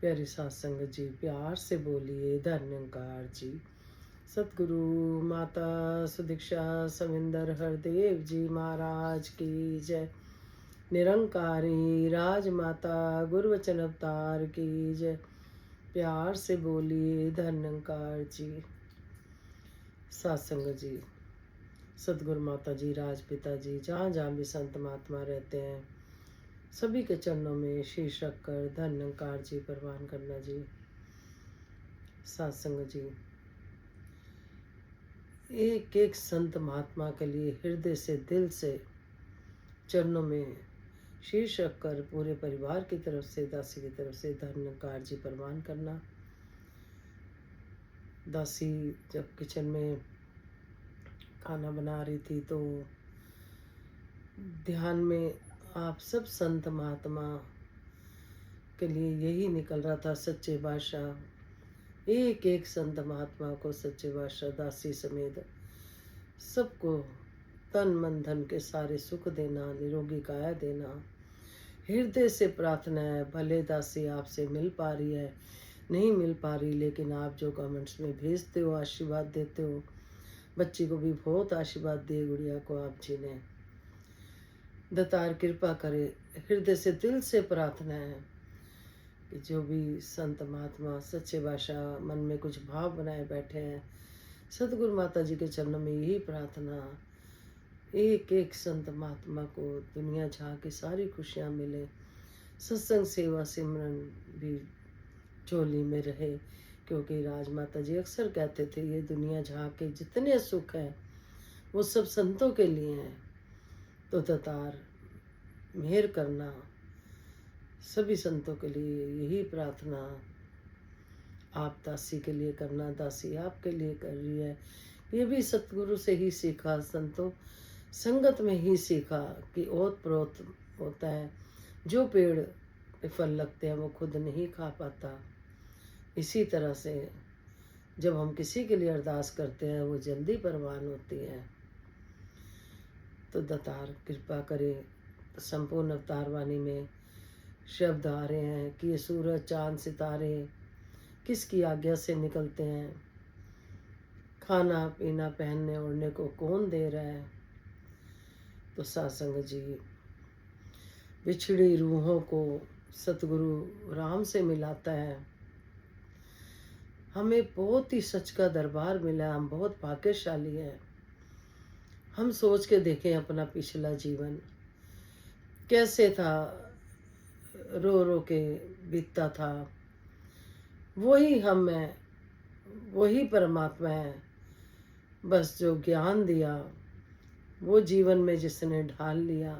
प्यारी सात संगत जी, प्यार से बोलिए धन्यकार जी। सतगुरु माता सुदीक्षा सविंदर हरदेव जी महाराज की जय। निरंकारी राजमाता गुरुवचन अवतार की जय। प्यार से बोलिए धन्यकार जी। सात संगत जी, सतगुरु माता जी, राजपिता जी, जहाँ जहाँ भी संत महात्मा रहते हैं, सभी के चरणों में शीश रखकर धन्यकार जी प्रवान करना जी। सत्संग जी, एक एक संत महात्मा के लिए हृदय से, दिल से चरणों में शीश रखकर पूरे परिवार की तरफ से, दासी की तरफ से धन्यकार जी प्रवान करना। दासी जब किचन में खाना बना रही थी तो ध्यान में आप सब संत महात्मा के लिए यही निकल रहा था, सच्चे बादशाह, एक एक संत महात्मा को सच्चे बादशाह दासी समेत सबको तन मन धन के सारे सुख देना, निरोगी काया देना। हृदय से प्रार्थना है, भले दासी आपसे मिल पा रही है, नहीं मिल पा रही, लेकिन आप जो कमेंट्स में भेजते हो, आशीर्वाद देते हो, बच्ची को भी बहुत आशीर्वाद दिए, गुड़िया को आप जी ने। दतार कृपा करे, हृदय से, दिल से प्रार्थना है कि जो भी संत महात्मा सच्चे बादशाह मन में कुछ भाव बनाए बैठे हैं, सतगुरु माता जी के चरणों में यही प्रार्थना, एक एक संत महात्मा को दुनिया जहाँ की सारी खुशियाँ मिले, सत्संग सेवा सिमरन भी झोली में रहे। क्योंकि राजमाता जी अक्सर कहते थे, ये दुनिया जहाँ के जितने सुख हैं वो सब संतों के लिए हैं। तो दतार मेहर करना, सभी संतों के लिए यही प्रार्थना आप दासी के लिए करना, दासी आपके लिए कर रही है। ये भी सतगुरु से ही सीखा, संतों संगत में ही सीखा कि ओत प्रोत होता है, जो पेड़ पे फल लगते हैं वो खुद नहीं खा पाता। इसी तरह से जब हम किसी के लिए अरदास करते हैं वो जल्दी परवान होती है। तो दतार कृपा करे। संपूर्ण अवतार वाणी में शब्द आ रहे हैं कि ये सूरज चांद सितारे किसकी आज्ञा से निकलते हैं, खाना पीना पहनने ओढ़ने को कौन दे रहा है। तो सत्संग जी, बिछड़ी रूहों को सतगुरु राम से मिलाता है। हमें बहुत ही सच का दरबार मिला, हम बहुत भाग्यशाली हैं। हम सोच के देखें अपना पिछला जीवन कैसे था, रो रो के बीतता था। वही हम हैं, वही परमात्मा है, बस जो ज्ञान दिया वो जीवन में जिसने ढाल लिया,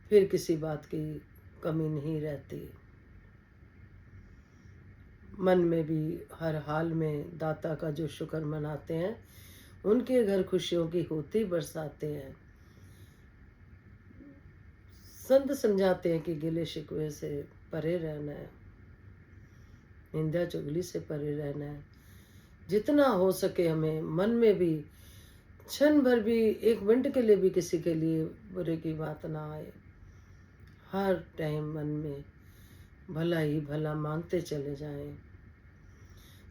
फिर किसी बात की कमी नहीं रहती। मन में भी हर हाल में दाता का जो शुक्र मनाते हैं, उनके घर खुशियों की होती बरसाते हैं। संत समझाते हैं कि गिले शिकवे से परे रहना है, निंदा चुगली से परे रहना है। जितना हो सके हमें मन में भी क्षण भर भी, एक मिनट के लिए भी किसी के लिए बुरे की बात ना आए। हर टाइम मन में भला ही भला मांगते चले जाएं।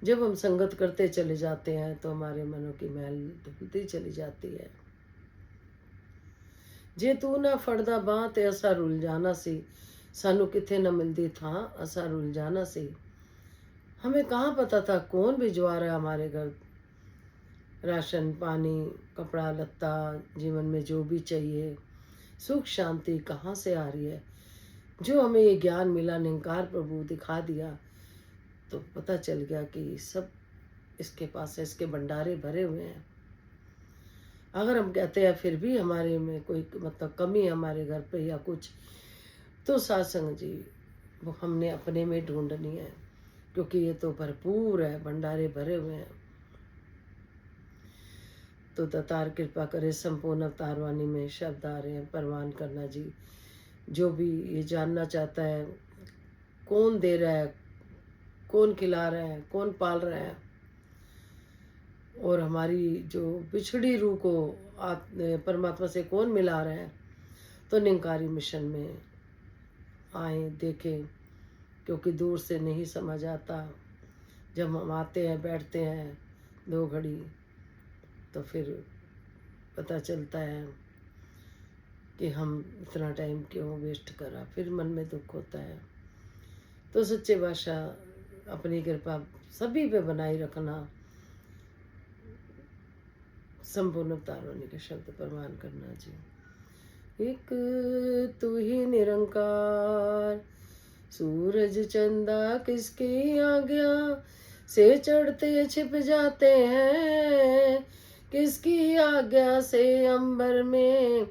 जब हम संगत करते चले जाते हैं तो हमारे मनों की मैल धुलती चली जाती है। जे तू ना फड़दा बां ते असा रुल जाना सी, सानू किथे न मिलती था असा रुल जाना सी। हमें कहाँ पता था कौन भिजवा रहा है हमारे घर राशन पानी, कपड़ा लत्ता, जीवन में जो भी चाहिए, सुख शांति कहाँ से आ रही है। जो हमें ये ज्ञान मिला, निरंकार प्रभु दिखा दिया, तो पता चल गया कि सब इसके पास है, इसके भंडारे भरे हुए हैं। अगर हम कहते हैं फिर भी हमारे में कोई मतलब कमी है हमारे घर पे या कुछ, तो सत्संग जी वो हमने अपने में ढूंढनी है, क्योंकि ये तो भरपूर है, भंडारे भरे हुए हैं। तो दतार कृपा करे। संपूर्ण अवतार वाणी में शब्द आ रहे हैं, परवान करना जी। जो भी ये जानना चाहता है कौन दे रहा है, कौन खिला रहा है, कौन पाल रहा है, और हमारी जो बिछड़ी रूह को परमात्मा से कौन मिला रहा है, तो निरंकारी मिशन में आए, देखें, क्योंकि दूर से नहीं समझ आता। जब हम आते हैं, बैठते हैं 2 घड़ी, तो फिर पता चलता है कि हम इतना टाइम क्यों वेस्ट करा, फिर मन में दुख होता है। तो सच्चे बादशाह अपनी कृपा सभी पे बनाए रखना, संपूर्ण अवतारों के शब्द प्रमाण करना जी। एक तू ही निरंकार, सूरज चंदा किसकी आज्ञा से चढ़ते छिप जाते हैं, किसकी आज्ञा से अंबर में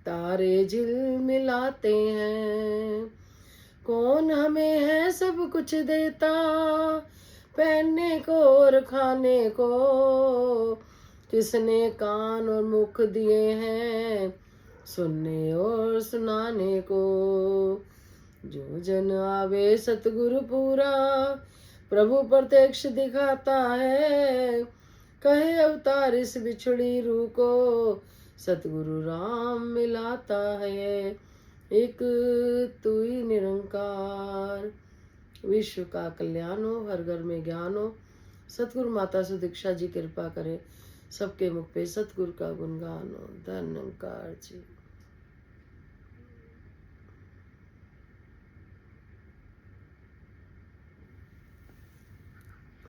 तारे झिलमिलाते हैं। कौन हमें है सब कुछ देता, पहनने को और खाने को, किसने कान और मुख दिए हैं सुनने और सुनाने को। जो जन आवे सतगुरु पूरा, प्रभु प्रत्यक्ष दिखाता है, कहे अवतार इस बिछड़ी रूह को, सतगुरु राम मिलाता है। एक तू ही निरंकार, विश्व का कल्याण हो, हर घर में ज्ञान हो। सतगुरु माता सुदीक्षा जी कृपा करे, सबके मुख पे सतगुरु का गुणगान हो। धन्यकार जी।